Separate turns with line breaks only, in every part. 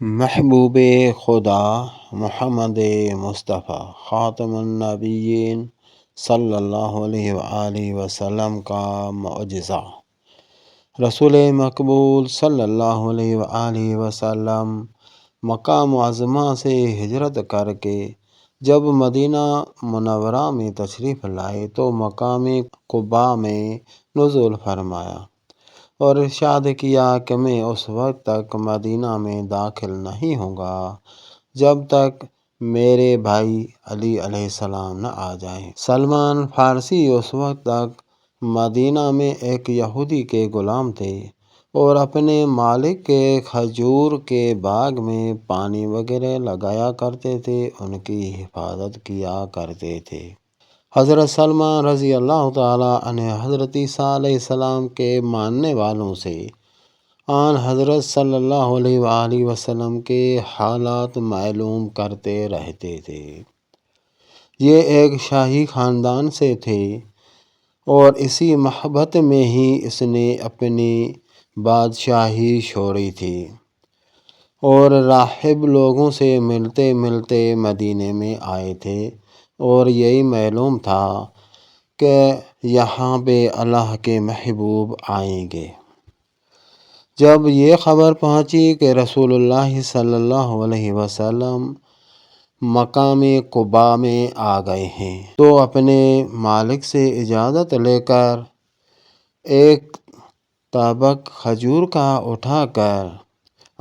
محبوب خدا محمد مصطفیٰ خاتم النبیین صلی اللہ علیہ وآلہ وسلم کا معجزہ۔ رسول مقبول صلی اللہ علیہ وآلہ وسلم مکہ معظمہ سے ہجرت کر کے جب مدینہ منورہ میں تشریف لائے تو مقام قباء میں نزول فرمایا اور ارشاد کیا کہ میں اس وقت تک مدینہ میں داخل نہیں ہوں گا جب تک میرے بھائی علی علیہ السلام نہ آ جائیں۔ سلمان فارسی اس وقت تک مدینہ میں ایک یہودی کے غلام تھے اور اپنے مالک کے کھجور کے باغ میں پانی وغیرہ لگایا کرتے تھے، ان کی حفاظت کیا کرتے تھے۔ حضرت سلمان رضی اللہ تعالیٰ عنہ حضرت عیسیٰ علیہ السلام کے ماننے والوں سے آن حضرت صلی اللہ علیہ وآلہ وسلم کے حالات معلوم کرتے رہتے تھے۔ یہ ایک شاہی خاندان سے تھے اور اسی محبت میں ہی اس نے اپنی بادشاہی چھوڑی تھی اور راہب لوگوں سے ملتے ملتے مدینے میں آئے تھے اور یہی معلوم تھا کہ یہاں پہ اللہ کے محبوب آئیں گے۔ جب یہ خبر پہنچی کہ رسول اللہ صلی اللہ علیہ وسلم مقام قباء میں آ گئے ہیں تو اپنے مالک سے اجازت لے کر ایک طبق کھجور کا اٹھا کر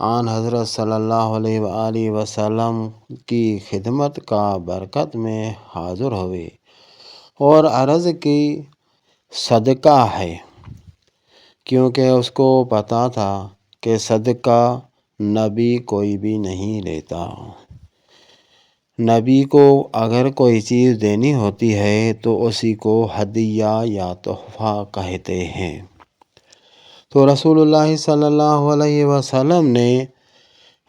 آن حضرت صلی اللہ علیہ وآلہ وسلم کی خدمت کا برکت میں حاضر ہوئے اور عرض کی صدقہ ہے، کیونکہ اس کو پتہ تھا کہ صدقہ نبی کوئی بھی نہیں لیتا۔ نبی کو اگر کوئی چیز دینی ہوتی ہے تو اسی کو ہدیہ یا تحفہ کہتے ہیں۔ تو رسول اللہ صلی اللہ علیہ وسلم نے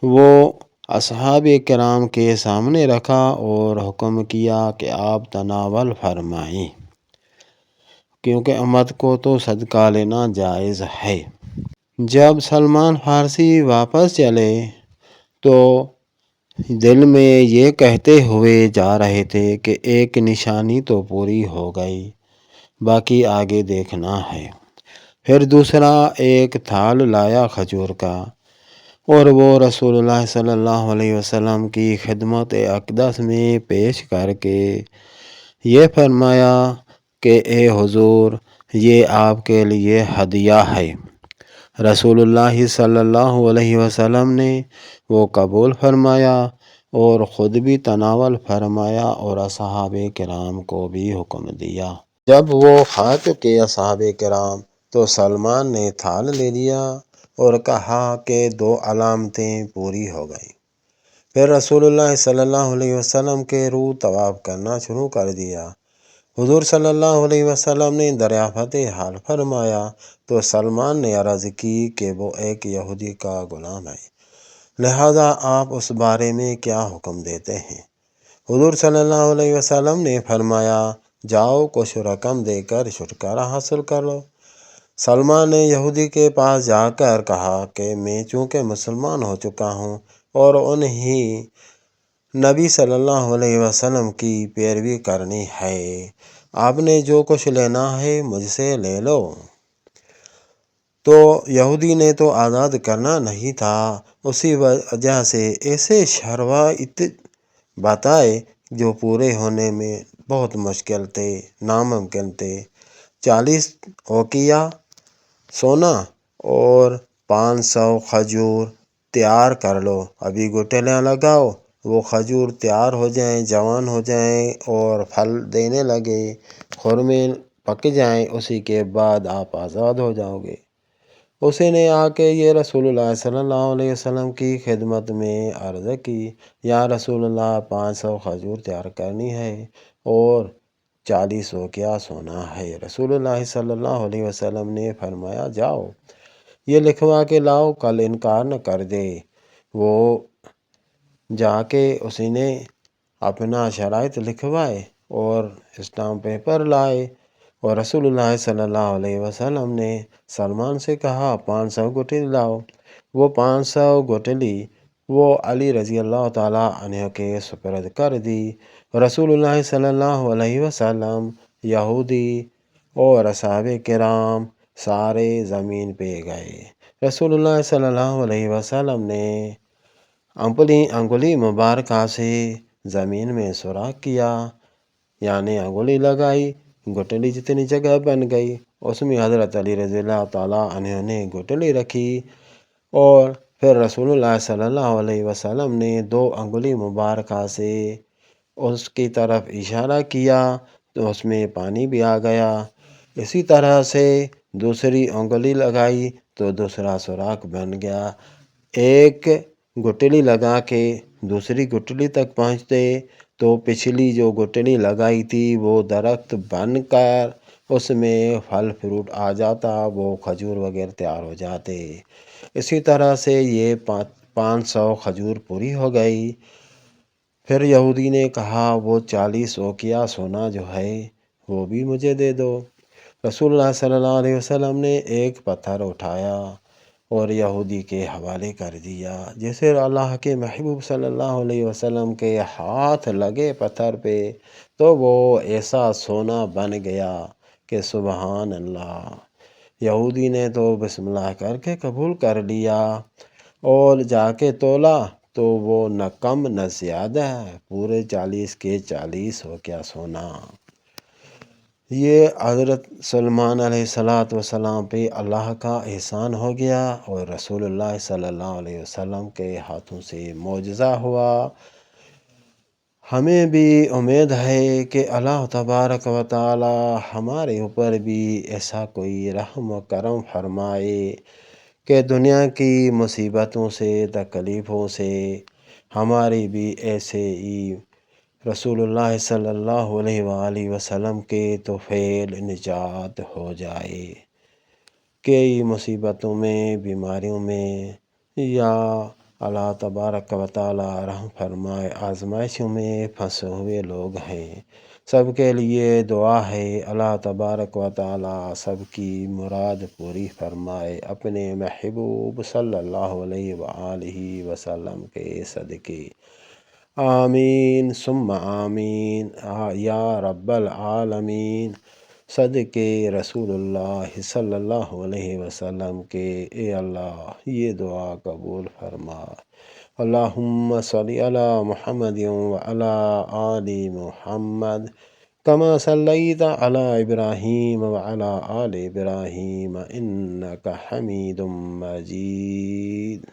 وہ اصحاب کرام کے سامنے رکھا اور حکم کیا کہ آپ تناول فرمائیں، کیونکہ امت کو تو صدقہ لینا جائز ہے۔ جب سلمان فارسی واپس چلے تو دل میں یہ کہتے ہوئے جا رہے تھے کہ ایک نشانی تو پوری ہو گئی، باقی آگے دیکھنا ہے۔ پھر دوسرا ایک تھال لایا کھجور کا اور وہ رسول اللہ صلی اللہ علیہ وسلم کی خدمت اقدس میں پیش کر کے یہ فرمایا کہ اے حضور، یہ آپ کے لیے ہدیہ ہے۔ رسول اللہ صلی اللہ علیہ وسلم نے وہ قبول فرمایا اور خود بھی تناول فرمایا اور اصحاب کرام کو بھی حکم دیا۔ جب وہ کھا چکے اصحاب کرام تو سلمان نے تھال لے لیا اور کہا کہ 2 علامتیں پوری ہو گئیں۔ پھر رسول اللہ صلی اللہ علیہ وسلم کے روح طواف کرنا شروع کر دیا۔ حضور صلی اللہ علیہ وسلم نے دریافت حال فرمایا تو سلمان نے عرض کی کہ وہ ایک یہودی کا غلام ہے، لہذا آپ اس بارے میں کیا حکم دیتے ہیں؟ حضور صلی اللہ علیہ وسلم نے فرمایا جاؤ کچھ رقم دے کر چھٹکارا حاصل کر لو۔ سلمان نے یہودی کے پاس جا کر کہا کہ میں چونکہ مسلمان ہو چکا ہوں اور انہی نبی صلی اللہ علیہ وسلم کی پیروی کرنی ہے، آپ نے جو کچھ لینا ہے مجھ سے لے لو۔ تو یہودی نے تو آزاد کرنا نہیں تھا، اسی وجہ سے ایسے شرائط بتائے جو پورے ہونے میں بہت مشکل تھے، ناممکن تھے۔ 40 اوقیہ سونا اور 500 کھجور تیار کر لو، ابھی گٹھلیاں لگاؤ، وہ کھجور تیار ہو جائیں، جوان ہو جائیں اور پھل دینے لگے، خرمے پک جائیں، اسی کے بعد آپ آزاد ہو جاؤ گے۔ اسی نے آ کے یہ رسول اللہ صلی اللہ علیہ وسلم کی خدمت میں عرض کی، یا رسول اللہ 500 کھجور تیار کرنی ہے اور 40 اوقیہ سونا ہے۔ رسول اللہ صلی اللہ علیہ وسلم نے فرمایا جاؤ یہ لکھوا کے لاؤ، کل انکار نہ کر دے۔ وہ جا کے اسی نے اپنا شرائط لکھوائے اور اسٹامپ پیپر لائے اور رسول اللہ صلی اللہ علیہ وسلم نے سلمان سے کہا 500 گٹھلی لاؤ۔ وہ 500 گٹھلی وہ علی رضی اللہ تعالیٰ عنہ کے سپرد کر دی۔ رسول اللہ صلی اللہ علیہ وسلم، یہودی اور اصحاب کرام سارے زمین پہ گئے۔ رسول اللہ صلی اللہ علیہ وسلم نے اپنی انگلی مبارکہ سے زمین میں سوراخ کیا، یعنی انگلی لگائی، گٹھلی جتنی جگہ بن گئی، اس میں حضرت علی رضی اللہ تعالیٰ عنہ نے گٹھلی رکھی، اور پھر رسول اللہ صلی اللہ علیہ وسلم نے 2 انگلی مبارکہ سے اس کی طرف اشارہ کیا تو اس میں پانی بھی آ گیا۔ اسی طرح سے دوسری انگلی لگائی تو دوسرا سوراخ بن گیا۔ ایک گٹھلی لگا کے دوسری گٹھلی تک پہنچتے تو پچھلی جو گٹھلی لگائی تھی وہ درخت بن کر اس میں پھل فروٹ آ جاتا، وہ کھجور وغیرہ تیار ہو جاتے۔ اسی طرح سے یہ 500 کھجور پوری ہو گئی۔ پھر یہودی نے کہا وہ 40 اوقیہ سونا جو ہے وہ بھی مجھے دے دو۔ رسول اللہ صلی اللہ علیہ وسلم نے ایک پتھر اٹھایا اور یہودی کے حوالے کر دیا۔ جیسے اللہ کے محبوب صلی اللہ علیہ وسلم کے ہاتھ لگے پتھر پہ تو وہ ایسا سونا بن گیا کہ سبحان اللہ۔ یہودی نے تو بسم اللہ کر کے قبول کر لیا، اور جا کے تولا تو وہ نہ کم نہ زیادہ، پورے 40 کے 40 ہو گیا سونا۔ یہ حضرت سلمان علیہ السلام پہ اللہ کا احسان ہو گیا، اور رسول اللہ صلی اللہ علیہ وسلم کے ہاتھوں سے معجزہ ہوا۔ ہمیں بھی امید ہے کہ اللہ تبارک و تعالی ہمارے اوپر بھی ایسا کوئی رحم و کرم فرمائے کہ دنیا کی مصیبتوں سے، تکلیفوں سے ہماری بھی ایسے ہی رسول اللہ صلی اللہ علیہ وآلہ وسلم کے طفیل نجات ہو جائے۔ کئی مصیبتوں میں، بیماریوں میں، یا اللہ تبارک و تعالی رحم فرمائے آزمائشوں میں پھنسے ہوئے لوگ ہیں، سب کے لیے دعا ہے اللہ تبارک و تعالی سب کی مراد پوری فرمائے اپنے محبوب صلی اللہ علیہ وآلہ وسلم کے صدقے۔ آمین ثم آمین یا رب العالمین۔ صدقے رسول اللہ صلی اللہ علیہ وسلم کے، اے اللہ یہ دعا قبول فرما۔ اللہم صلی علی محمد وعلی آل محمد کما صلیت علی ابراہیم وعلی آل ابراہیم انک حمید مجید۔